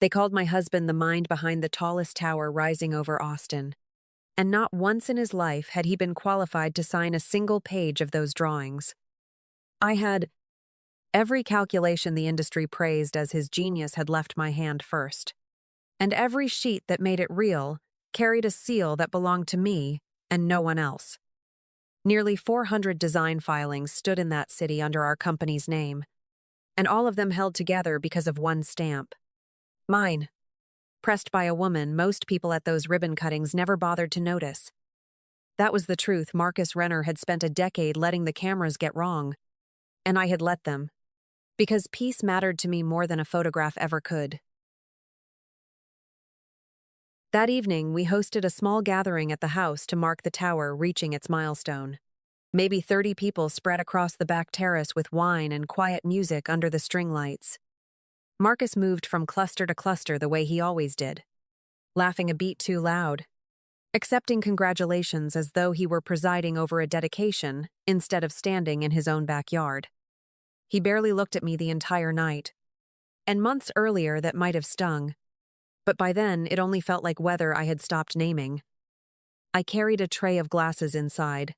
They called my husband the mind behind the tallest tower rising over Austin. And not once in his life had he been qualified to sign a single page of those drawings. I had every calculation the industry praised as his genius had left my hand first. And every sheet that made it real carried a seal that belonged to me and no one else. Nearly 400 design filings stood in that city under our company's name, and all of them held together because of one stamp. Mine. Pressed by a woman most people at those ribbon cuttings never bothered to notice. That was the truth. Marcus Renner had spent a decade letting the cameras get wrong, and I had let them, because peace mattered to me more than a photograph ever could. That evening, we hosted a small gathering at the house to mark the tower reaching its milestone. Maybe 30 people spread across the back terrace with wine and quiet music under the string lights. Marcus moved from cluster to cluster the way he always did, laughing a beat too loud, accepting congratulations as though he were presiding over a dedication instead of standing in his own backyard. He barely looked at me the entire night, and months earlier that might have stung, but by then it only felt like weather I had stopped naming. I carried a tray of glasses inside,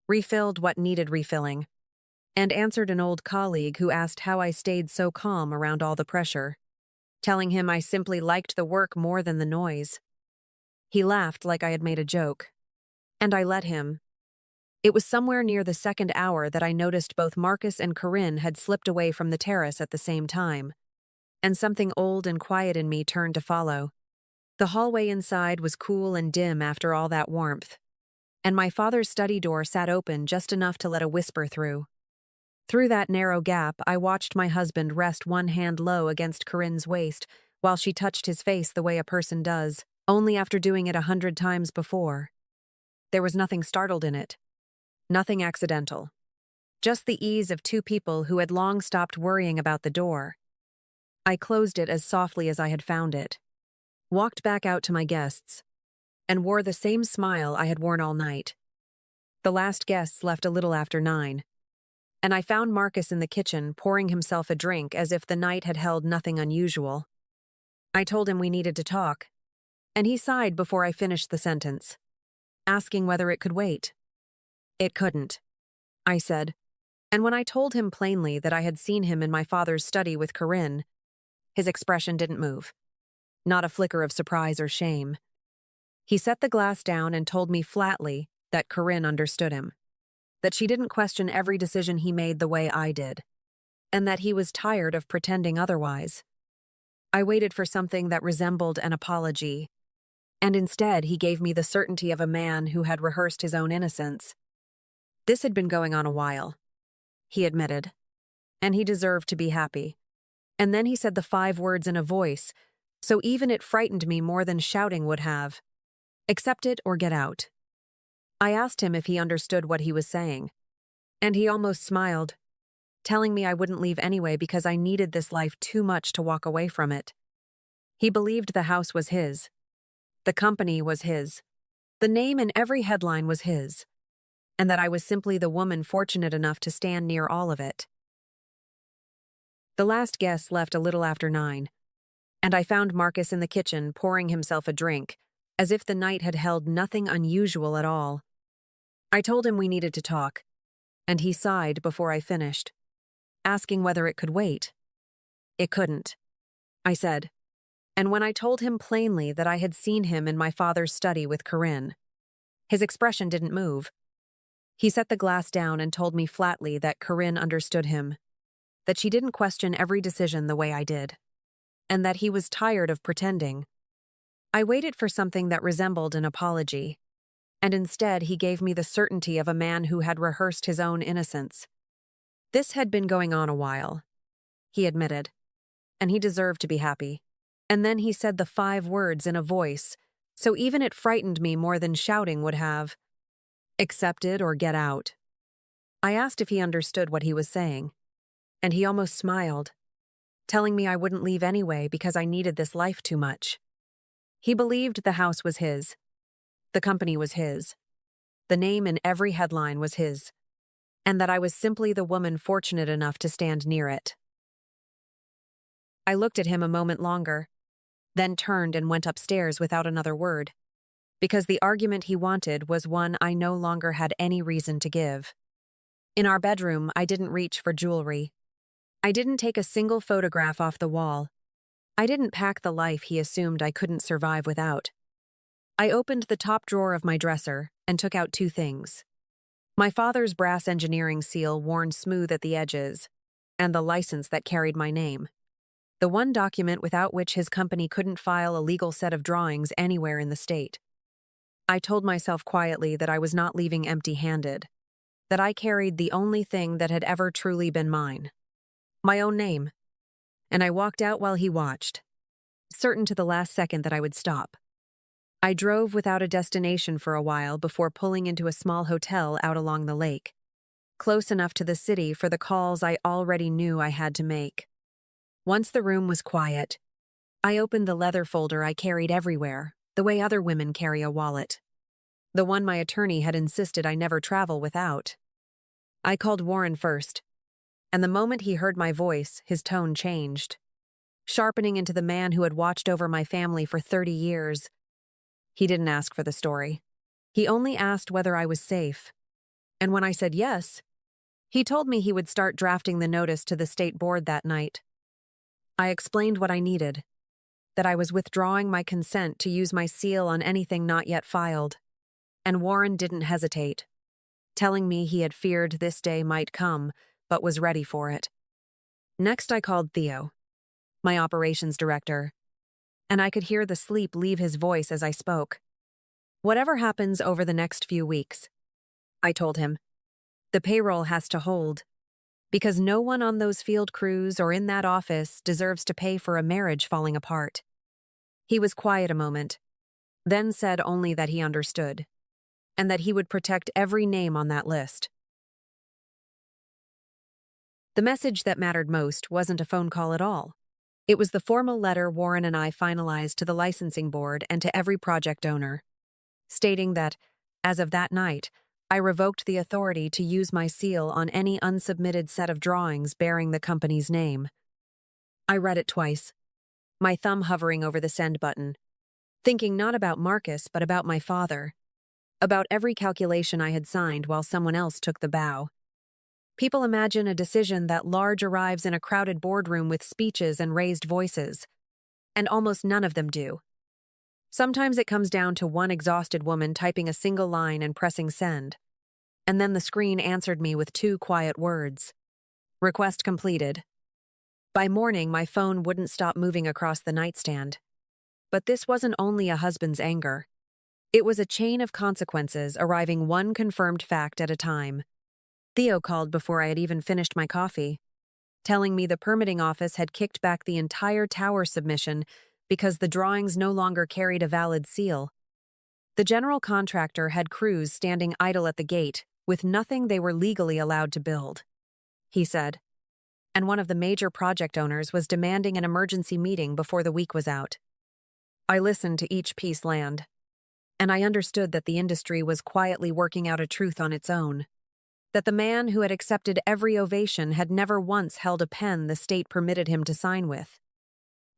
refilled what needed refilling, and answered an old colleague who asked how I stayed so calm around all the pressure, telling him I simply liked the work more than the noise. He laughed like I had made a joke, and I let him. It was somewhere near the second hour that I noticed both Marcus and Corinne had slipped away from the terrace at the same time, and something old and quiet in me turned to follow. The hallway inside was cool and dim after all that warmth, and my father's study door sat open just enough to let a whisper through. Through that narrow gap, I watched my husband rest one hand low against Corinne's waist while she touched his face the way a person does, only after doing it 100 times before. There was nothing startled in it. Nothing accidental. Just the ease of two people who had long stopped worrying about the door. I closed it as softly as I had found it, walked back out to my guests, and wore the same smile I had worn all night. The last guests left a little after 9, and I found Marcus in the kitchen pouring himself a drink as if the night had held nothing unusual. I told him we needed to talk, and he sighed before I finished the sentence, asking whether it could wait. It couldn't, I said, and when I told him plainly that I had seen him in my father's study with Corinne, his expression didn't move, not a flicker of surprise or shame. He set the glass down and told me flatly that Corinne understood him, that she didn't question every decision he made the way I did, and that he was tired of pretending otherwise. I waited for something that resembled an apology, and instead he gave me the certainty of a man who had rehearsed his own innocence. This had been going on a while, he admitted, and he deserved to be happy. And then he said the 5 words in a voice, so even it frightened me more than shouting would have. Accept it or get out. I asked him if he understood what he was saying, and he almost smiled, telling me I wouldn't leave anyway because I needed this life too much to walk away from it. He believed the house was his. The company was his. The name in every headline was his, and that I was simply the woman fortunate enough to stand near all of it. The last guest left a little after 9, and I found Marcus in the kitchen pouring himself a drink, as if the night had held nothing unusual at all. I told him we needed to talk, and he sighed before I finished, asking whether it could wait. It couldn't, I said, and when I told him plainly that I had seen him in my father's study with Corinne, his expression didn't move. He set the glass down and told me flatly that Corinne understood him, that she didn't question every decision the way I did, and that he was tired of pretending. I waited for something that resembled an apology, and instead he gave me the certainty of a man who had rehearsed his own innocence. This had been going on a while, he admitted, and he deserved to be happy. And then he said the 5 words in a voice, so even it frightened me more than shouting would have. Accept it or get out. I asked if he understood what he was saying, and he almost smiled, telling me I wouldn't leave anyway because I needed this life too much. He believed the house was his. The company was his. The name in every headline was his, and that I was simply the woman fortunate enough to stand near it. I looked at him a moment longer, then turned and went upstairs without another word, because the argument he wanted was one I no longer had any reason to give. In our bedroom, I didn't reach for jewelry. I didn't take a single photograph off the wall. I didn't pack the life he assumed I couldn't survive without. I opened the top drawer of my dresser and took out two things: my father's brass engineering seal worn smooth at the edges, and the license that carried my name, the one document without which his company couldn't file a legal set of drawings anywhere in the state. I told myself quietly that I was not leaving empty-handed, that I carried the only thing that had ever truly been mine: my own name. And I walked out while he watched, certain to the last second that I would stop. I drove without a destination for a while before pulling into a small hotel out along the lake, close enough to the city for the calls I already knew I had to make. Once the room was quiet, I opened the leather folder I carried everywhere, the way other women carry a wallet, the one my attorney had insisted I never travel without. I called Warren first, and the moment he heard my voice, his tone changed, sharpening into the man who had watched over my family for 30 years. He didn't ask for the story. He only asked whether I was safe. And when I said yes, he told me he would start drafting the notice to the state board that night. I explained what I needed, that I was withdrawing my consent to use my seal on anything not yet filed. And Warren didn't hesitate, telling me he had feared this day might come, but was ready for it. Next, I called Theo, my operations director, and I could hear the sleep leave his voice as I spoke. Whatever happens over the next few weeks, I told him, the payroll has to hold, because no one on those field crews or in that office deserves to pay for a marriage falling apart. He was quiet a moment, then said only that he understood, and that he would protect every name on that list. The message that mattered most wasn't a phone call at all. It was the formal letter Warren and I finalized to the licensing board and to every project owner, stating that, as of that night, I revoked the authority to use my seal on any unsubmitted set of drawings bearing the company's name. I read it twice, my thumb hovering over the send button, thinking not about Marcus but about my father, about every calculation I had signed while someone else took the bow. People imagine a decision that large arrives in a crowded boardroom with speeches and raised voices, and almost none of them do. Sometimes it comes down to one exhausted woman typing a single line and pressing send, and then the screen answered me with two quiet words: request completed. By morning, my phone wouldn't stop moving across the nightstand. But this wasn't only a husband's anger. It was a chain of consequences arriving one confirmed fact at a time. Theo called before I had even finished my coffee, telling me the permitting office had kicked back the entire tower submission because the drawings no longer carried a valid seal. The general contractor had crews standing idle at the gate with nothing they were legally allowed to build, he said, and one of the major project owners was demanding an emergency meeting before the week was out. I listened to each piece land, and I understood that the industry was quietly working out a truth on its own, that the man who had accepted every ovation had never once held a pen the state permitted him to sign with.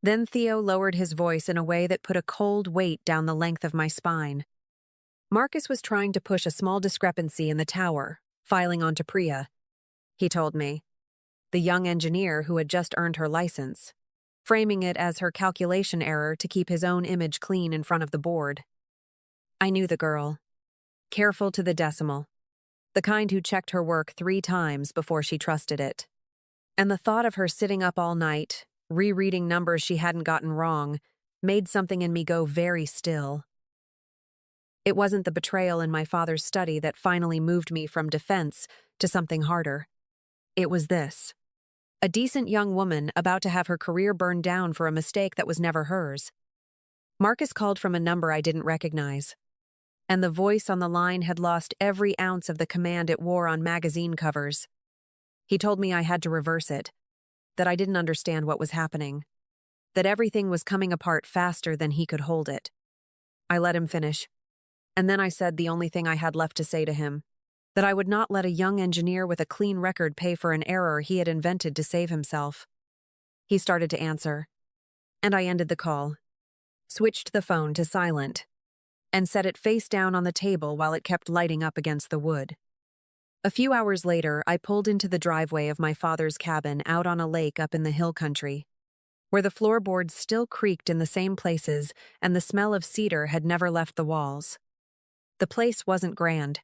Then Theo lowered his voice in a way that put a cold weight down the length of my spine. Marcus was trying to push a small discrepancy in the tower, filing onto Priya, he told me, the young engineer who had just earned her license, framing it as her calculation error to keep his own image clean in front of the board. I knew the girl, careful to the decimal, the kind who checked her work 3 times before she trusted it. And the thought of her sitting up all night, rereading numbers she hadn't gotten wrong, made something in me go very still. It wasn't the betrayal in my father's study that finally moved me from defense to something harder. It was this: a decent young woman about to have her career burned down for a mistake that was never hers. Marcus called from a number I didn't recognize, and the voice on the line had lost every ounce of the command it wore on magazine covers. He told me I had to reverse it, that I didn't understand what was happening, that everything was coming apart faster than he could hold it. I let him finish, and then I said the only thing I had left to say to him, that I would not let a young engineer with a clean record pay for an error he had invented to save himself. He started to answer, and I ended the call, switched the phone to silent, and set it face down on the table while it kept lighting up against the wood. A few hours later, I pulled into the driveway of my father's cabin out on a lake up in the hill country, where the floorboards still creaked in the same places and the smell of cedar had never left the walls. The place wasn't grand,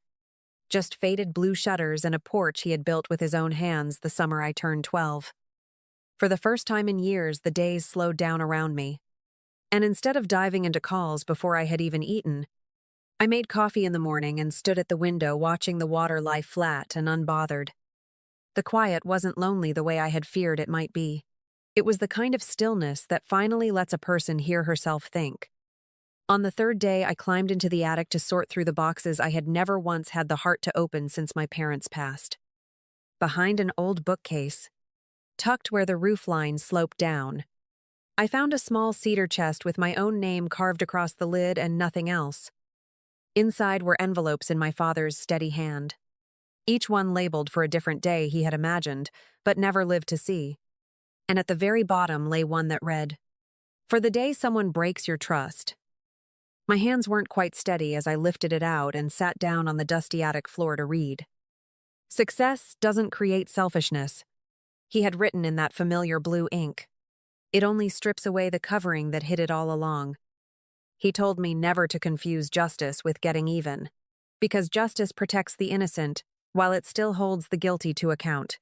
just faded blue shutters and a porch he had built with his own hands the summer I turned 12. For the first time in years, the days slowed down around me. And instead of diving into calls before I had even eaten, I made coffee in the morning and stood at the window watching the water lie flat and unbothered. The quiet wasn't lonely the way I had feared it might be. It was the kind of stillness that finally lets a person hear herself think. On the third day, I climbed into the attic to sort through the boxes I had never once had the heart to open since my parents passed. Behind an old bookcase, tucked where the roof line sloped down, I found a small cedar chest with my own name carved across the lid and nothing else. Inside were envelopes in my father's steady hand, each one labeled for a different day he had imagined, but never lived to see. And at the very bottom lay one that read, "For the day someone breaks your trust." My hands weren't quite steady as I lifted it out and sat down on the dusty attic floor to read. "Success doesn't create selfishness," he had written in that familiar blue ink. "It only strips away the covering that hid it all along." He told me never to confuse justice with getting even, because justice protects the innocent while it still holds the guilty to account.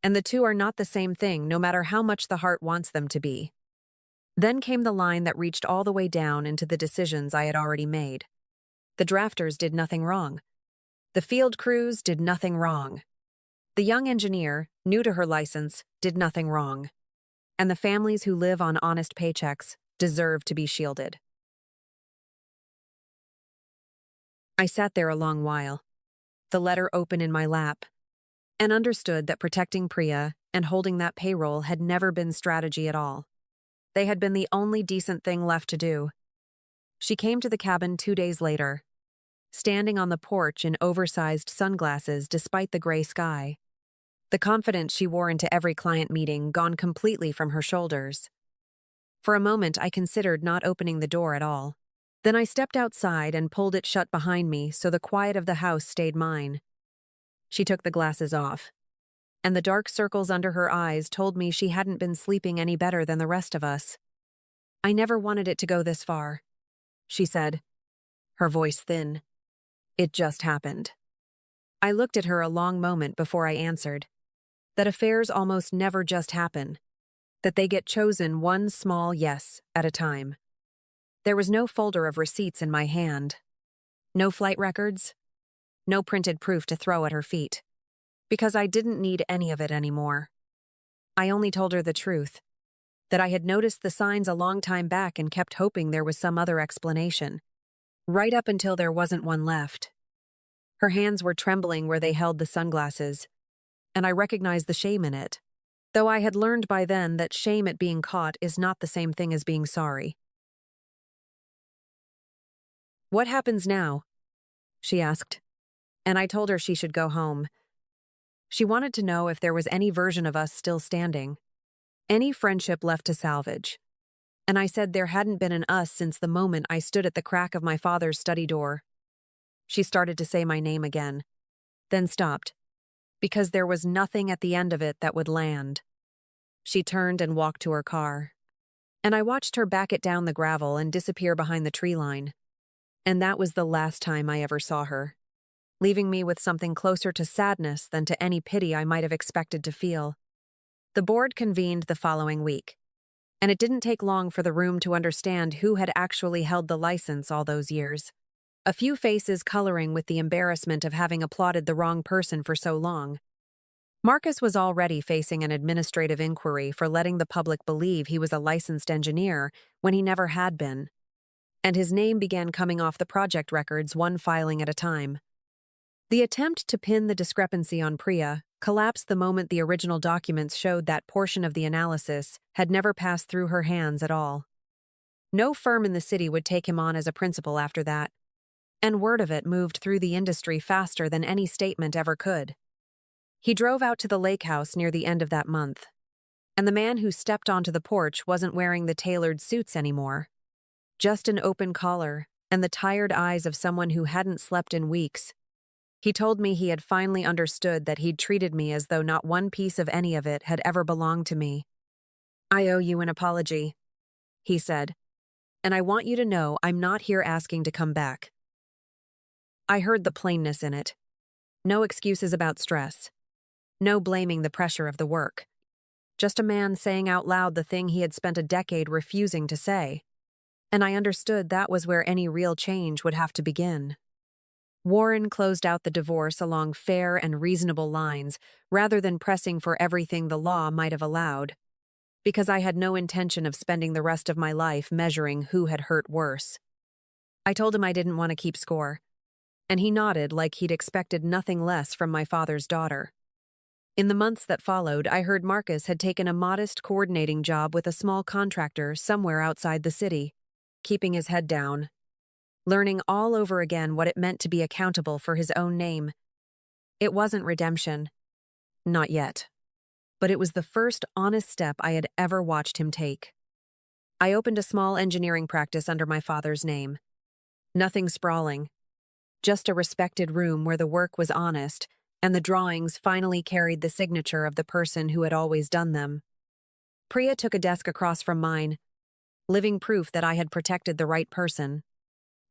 And the two are not the same thing, no matter how much the heart wants them to be. Then came the line that reached all the way down into the decisions I had already made. The drafters did nothing wrong. The field crews did nothing wrong. The young engineer, new to her license, did nothing wrong. And the families who live on honest paychecks deserve to be shielded. I sat there a long while, the letter open in my lap, and understood that protecting Priya and holding that payroll had never been strategy at all. They had been the only decent thing left to do. She came to the cabin 2 days later, standing on the porch in oversized sunglasses despite the gray sky. The confidence she wore into every client meeting gone completely from her shoulders. For a moment, I considered not opening the door at all. Then I stepped outside and pulled it shut behind me so the quiet of the house stayed mine. She took the glasses off, and the dark circles under her eyes told me she hadn't been sleeping any better than the rest of us. "I never wanted it to go this far," she said, her voice thin. "It just happened." I looked at her a long moment before I answered. That affairs almost never just happen. That they get chosen one small yes at a time. There was no folder of receipts in my hand. No flight records. No printed proof to throw at her feet. Because I didn't need any of it anymore. I only told her the truth. That I had noticed the signs a long time back and kept hoping there was some other explanation. Right up until there wasn't one left. Her hands were trembling where they held the sunglasses, and I recognized the shame in it, though I had learned by then that shame at being caught is not the same thing as being sorry. "What happens now?" she asked, and I told her she should go home. She wanted to know if there was any version of us still standing, any friendship left to salvage. And I said there hadn't been an us since the moment I stood at the crack of my father's study door. She started to say my name again, then stopped, because there was nothing at the end of it that would land. She turned and walked to her car, and I watched her back it down the gravel and disappear behind the tree line. And that was the last time I ever saw her, leaving me with something closer to sadness than to any pity I might have expected to feel. The board convened the following week, and it didn't take long for the room to understand who had actually held the license all those years. A few faces coloring with the embarrassment of having applauded the wrong person for so long. Marcus was already facing an administrative inquiry for letting the public believe he was a licensed engineer when he never had been, and his name began coming off the project records one filing at a time. The attempt to pin the discrepancy on Priya collapsed the moment the original documents showed that portion of the analysis had never passed through her hands at all. No firm in the city would take him on as a principal after that, and word of it moved through the industry faster than any statement ever could. He drove out to the lake house near the end of that month, and the man who stepped onto the porch wasn't wearing the tailored suits anymore. Just an open collar and the tired eyes of someone who hadn't slept in weeks. He told me he had finally understood that he'd treated me as though not one piece of any of it had ever belonged to me. "I owe you an apology," he said, "and I want you to know I'm not here asking to come back." I heard the plainness in it. No excuses about stress. No blaming the pressure of the work. Just a man saying out loud the thing he had spent a decade refusing to say. And I understood that was where any real change would have to begin. Warren closed out the divorce along fair and reasonable lines, rather than pressing for everything the law might have allowed, because I had no intention of spending the rest of my life measuring who had hurt worse. I told him I didn't want to keep score, and he nodded like he'd expected nothing less from my father's daughter. In the months that followed, I heard Marcus had taken a modest coordinating job with a small contractor somewhere outside the city, keeping his head down, learning all over again what it meant to be accountable for his own name. It wasn't redemption. Not yet. But it was the first honest step I had ever watched him take. I opened a small engineering practice under my father's name. Nothing sprawling. Just a respected room where the work was honest, and the drawings finally carried the signature of the person who had always done them. Priya took a desk across from mine, living proof that I had protected the right person.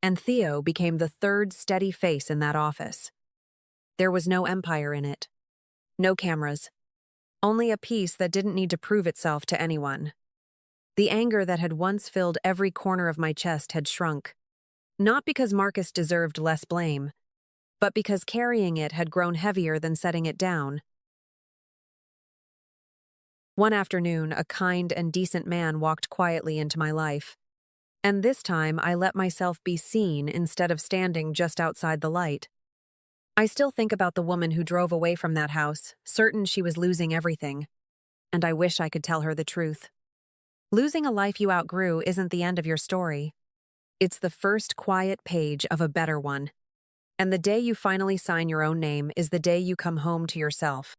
And Theo became the third steady face in that office. There was no empire in it. No cameras. Only a piece that didn't need to prove itself to anyone. The anger that had once filled every corner of my chest had shrunk. Not because Marcus deserved less blame, but because carrying it had grown heavier than setting it down. One afternoon, a kind and decent man walked quietly into my life. And this time, I let myself be seen instead of standing just outside the light. I still think about the woman who drove away from that house, certain she was losing everything. And I wish I could tell her the truth. Losing a life you outgrew isn't the end of your story. It's the first quiet page of a better one. And the day you finally sign your own name is the day you come home to yourself.